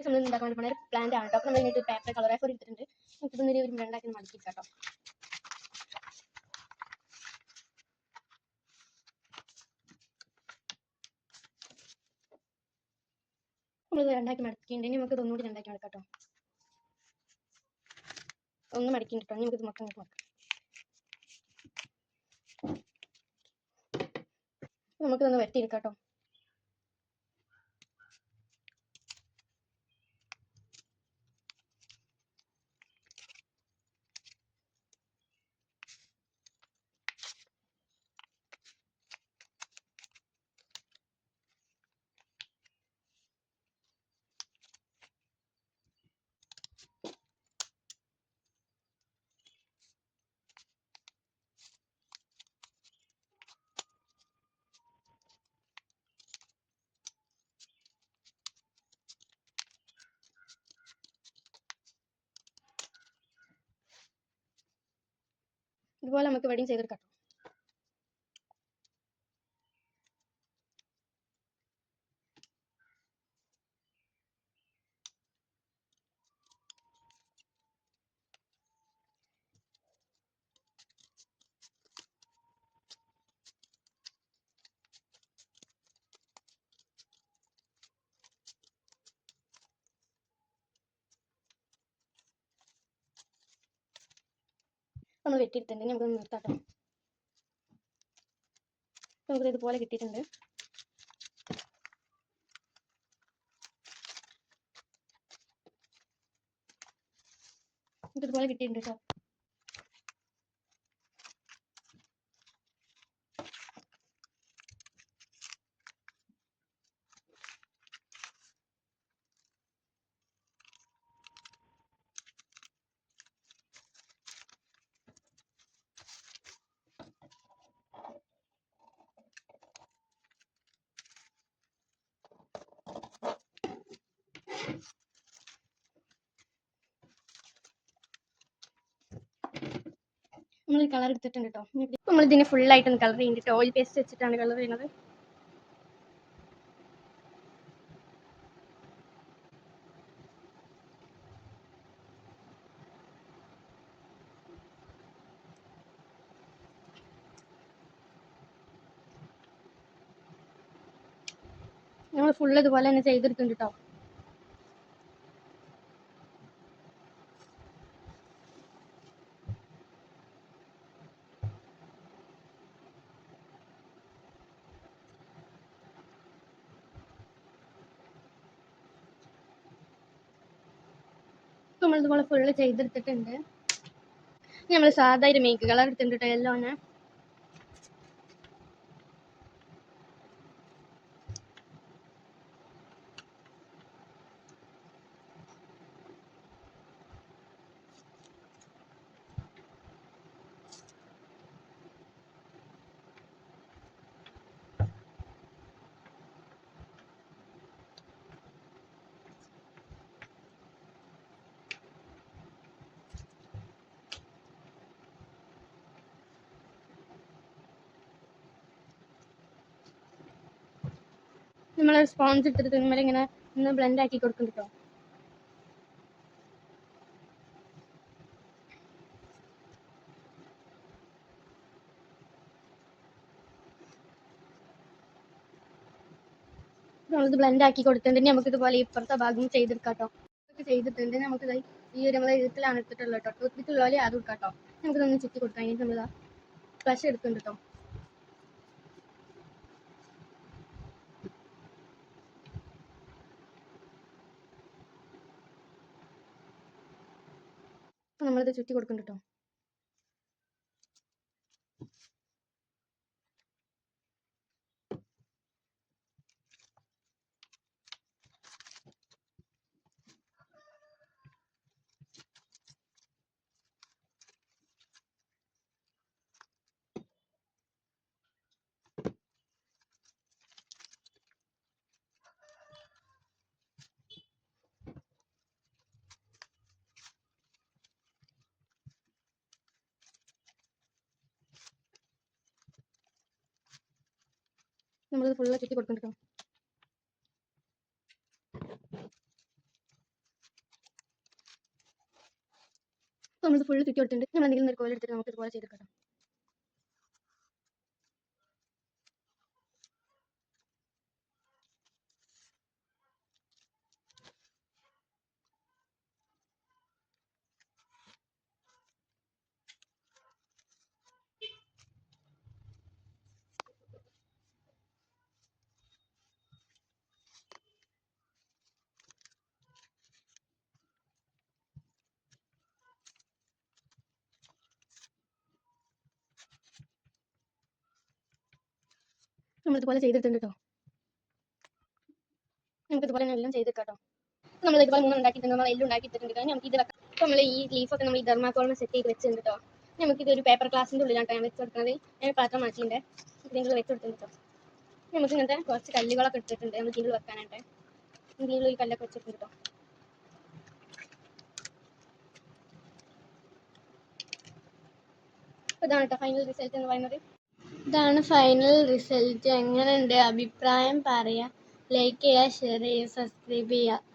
നമ്മൾ ഉണ്ടാക്കാൻ വേണ്ടി പോണ ഒരു പ്ലാന്റ് ആണ് കേട്ടോ. അപ്പോൾ നമ്മൾ ഇതിനൊരു പേപ്പർ കളർ പേപ്പർ എടുത്തിട്ടുണ്ട്. നമുക്ക് ഇതൊന്നൊരു രണ്ടാക്കി മടക്കി കേട്ടോ. നമ്മളിത് രണ്ടാക്കി മടക്കിയിട്ടുണ്ടെങ്കിൽ നമുക്ക് ഇതൊന്നുകൂടി രണ്ടാക്കി മടക്കാം കേട്ടോ. ഒന്ന് മടക്കിട്ടോ, നമുക്കിത് മൊത്തം മടക്കാം. നമുക്കിതൊന്ന് വെട്ടിയെടുക്കാം കേട്ടോ. ഇതുപോലെ നമുക്ക് വെഡിങ് ചെയ്തെടുക്കാം. നമ്മൾ വെട്ടിയെടുത്തിട്ടുണ്ടെങ്കിൽ നമുക്കൊന്ന് നിർത്താട്ടോ. നമുക്കിത് ഇതുപോലെ കിട്ടിയിട്ടുണ്ട്. ഇതുപോലെ കിട്ടിയിട്ടുണ്ട് കേട്ടോ. നമ്മൾ കളർ എടുത്തിട്ടുണ്ട് കേട്ടോ. നമ്മൾ ഇതിനെ ഫുള്ളായിട്ടൊന്ന് കളർ ചെയ്യുന്നുണ്ട്. ഓയിൽ പേസ്റ്റ് വെച്ചിട്ടാണ് കളർ ചെയ്യുന്നത്. നമ്മൾ ഫുള്ള് ഇതുപോലെ തന്നെ ചെയ്തെടുക്കുന്നുണ്ട് കേട്ടോ. നമ്മൾ ഇതുപോലെ ഫുള്ള് ചെയ്തെടുത്തിട്ടുണ്ട്. നമ്മൾ സാധാ ഒരു മേക്ക് കളർ എടുത്തിട്ടുണ്ട് കേട്ടോ, യെല്ലോന്. നമ്മൾ സ്പോഞ്ച് എടുത്തിട്ട് ഇങ്ങനെ ഒന്ന് ബ്ലെൻഡ് ആക്കി കൊടുക്കും കേട്ടോ. നമ്മളിത് ബ്ലെൻഡ് ആക്കി കൊടുത്തിട്ടുണ്ടെങ്കിൽ നമുക്ക് ഇതുപോലെ ഇപ്പുറത്തെ ഭാഗം ചെയ്തെടുക്കാം കേട്ടോ. ഇതൊക്കെ ചെയ്തിട്ടുണ്ട്. നമുക്കിത് ഈ ഒരു നമ്മളെ ഇതിലാണ് എടുത്തിട്ടുള്ളത് കേട്ടോ. ടൂത്ത്പിക്കുള്ള അത് എടുക്കാം കേട്ടോ. നമുക്കിതൊന്ന് ചുറ്റി കൊടുക്കാം. കഴിഞ്ഞിട്ട് നമ്മൾ ഫ്ലഷ് എടുക്കുന്നുണ്ട് കേട്ടോ. അപ്പോൾ നമ്മളിത് ചുറ്റി കൊടുക്കുന്നുണ്ട് കേട്ടോ. നമ്മളിത് ഫുള്ള് ചുറ്റി കൊടുക്കുന്നുണ്ട് കേട്ടോ. നമ്മൾ ഫുള്ള് ചുറ്റി കൊടുത്തിട്ടുണ്ട്. നമ്മൾ എന്തെങ്കിലും ഒരു കോൽ എടുത്തിട്ട് നമുക്ക് ഇതുപോലെ ചെയ്തെടുക്കാം. നമ്മളിതുപോലെ ചെയ്തെടുത്തിട്ടുണ്ട് കേട്ടോ. നമുക്കിതുപോലെ എല്ലാം ചെയ്തെടുക്കാം കേട്ടോ. നമ്മളിതുപോലെ 3 ഉണ്ടാക്കിയിട്ടുണ്ട്. നമ്മൾ എല്ലാം ഉണ്ടാക്കിയിട്ടുണ്ട്. നമുക്ക് ഇത് വെക്കാം. അപ്പോൾ നമ്മൾ ഈ ലീഫൊക്കെ നമ്മൾ ഈ തെർമാക്കോളിൽ സെറ്റ് ചെയ്ത് വെച്ചിട്ടുണ്ട് കേട്ടോ. നമുക്കിതൊരു പേപ്പർ ഗ്ലാസിൻ്റെ ഉള്ളിലാണ് ഞാൻ വെച്ച് കൊടുക്കുന്നത്. ഞാൻ പാത്രം മാറ്റിയിട്ടുണ്ട്. ഇതിൻ്റെ വെച്ച് കൊടുത്തിട്ടുണ്ട് കേട്ടോ. നമുക്ക് ഇങ്ങനത്തെ കുറച്ച് കല്ലുകളൊക്കെ എടുത്തിട്ടുണ്ട്. നമ്മൾ ഇതിൽ വെക്കാനായിട്ട് ഇതിൽ ഈ കല്ലൊക്കെ വെച്ചിട്ടുണ്ട് കേട്ടോ. ഇതാണ് കേട്ടോ ഫൈനൽ റിസൾട്ട് എന്ന് പറയുന്നത്. ഇതാണ് ഫൈനൽ റിസൾട്ട്. എങ്ങനെയുണ്ട് അഭിപ്രായം പറയുക. ലൈക്ക് ചെയ്യുക, ഷെയർ ചെയ്യുക, സബ്സ്ക്രൈബ് ചെയ്യുക.